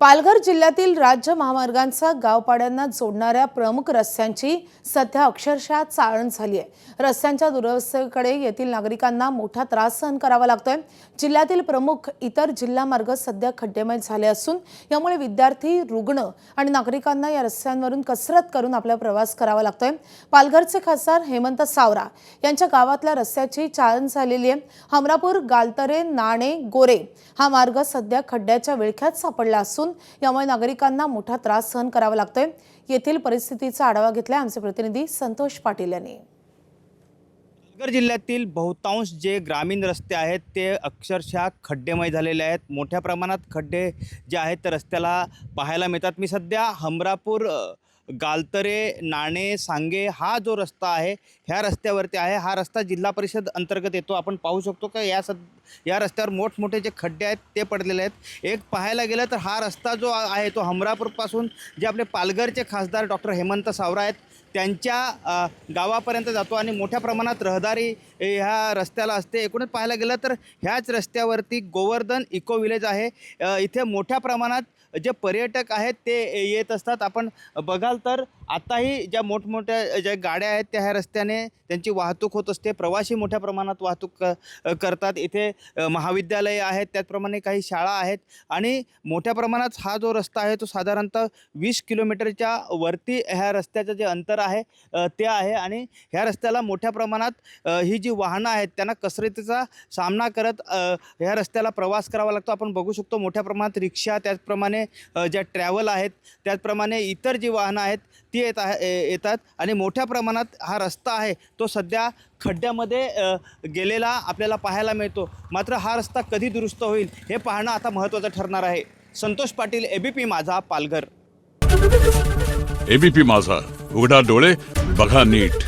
पालघर जिल्ह्यातील राज्य महामार्गांचा गावपाड्यांना जोडणाऱ्या प्रमुख रस्त्यांची सध्या अक्षरशः चाळण झाली आहे। रस्त्यांच्या दुरवस्थेकडे येथील नागरिकांना मोठा त्रास सहन करावा लागतोय। जिल्ह्यातील प्रमुख इतर जिल्हा मार्ग सध्या खड्डेमय झाले असून यामुळे विद्यार्थी, रुग्ण आणि नागरिकांना या रस्त्यांवरून कसरत करून आपला प्रवास करावा लागतोय। पालघरचे खासदार हेमंत सावरा यांच्या गावातल्या रस्त्याची चाळण झालेली आहे। हमरापूर, गालतरे, नाणे, गोरे हा मार्ग सध्या खड्ड्याच्या विळख्यात सापडला असून यामुळे नागरिकांना मोठा त्रास सहन करावा लागतोय। येथील परिस्थितीचा आढावा घेतलाय आमचे प्रतिनिधी संतोष पाटील यांनी। पालघर जिल्ह्यातील बहुतांश जे ग्रामीण रस्ते आहेत ते अक्षरशः खड्डेमय झालेले आहेत। मोठ्या प्रमाणात खड्डे जे आहेत ते रस्त्याला पाहायला मिळतात। मी सध्या हमरापूर, गालतरे, नाणे, सांगे हा जो रस्ता आहे ह्या रस्त्यावरती आहे। हा रस्ता जिल्हा परिषद अंतर्गत येतो। आपण पाहू शकतो की या रस्त्यावर मोठमोठे जे खड्डे आहेत ते पडलेले आहेत। एक पाहायला गेलं तर हा रस्ता जो आहे तो हमरापूरपासून जे आपले पालघरचे खासदार डॉक्टर हेमंत सावरा आहेत त्यांच्या गावापर्यंत जातो आणि मोठ्या प्रमाणात रहदारी ह्या रस्त्याला असते। एकूणच पाहायला गेलं तर ह्याच रस्त्यावरती गोवर्धन इको विलेज आहे। इथे मोठ्या प्रमाणात जे पर्यटक आहेत ते येत असतात। आपण बघाल तर आताही ज्या मोठमोठ्या ज्या गाड्या आहेत त्या ह्या रस्त्याने त्यांची वाहतूक होत असते। प्रवासी मोठ्या प्रमाणात वाहतूक करतात। इथे महाविद्यालय आहेत, त्याचप्रमाणे काही शाळा आहेत आणि मोठ्या प्रमाणात हा जो रस्ता आहे तो साधारणतः 20 किलोमीटरच्या वरती ह्या रस्त्याचं जे अंतर आहे ते आहे आणि ह्या रस्त्याला मोठ्या प्रमाणात ही जी वाहनं आहेत त्यांना कसरतीचा सामना करत ह्या रस्त्याला प्रवास करावा लागतो। आपण बघू शकतो मोठ्या प्रमाणात रिक्षा, त्याचप्रमाणे ज्या ट्रॅव्हल आहेत, त्याचप्रमाणे इतर जी वाहनं आहेत ती येतात आणि मोठ्या प्रमाणात हा रस्ता आहे तो सध्या खड्ड्यामध्ये गेलेला आपल्याला पाहायला मिळतो। मात्र हा रस्ता कधी दुरुस्त होईल हे पाहणं आता महत्त्वाचं ठरणार आहे। संतोष पाटील, एबीपी माझा, पालघर। एबीपी माझा, उघडा डोळे बघा नीट।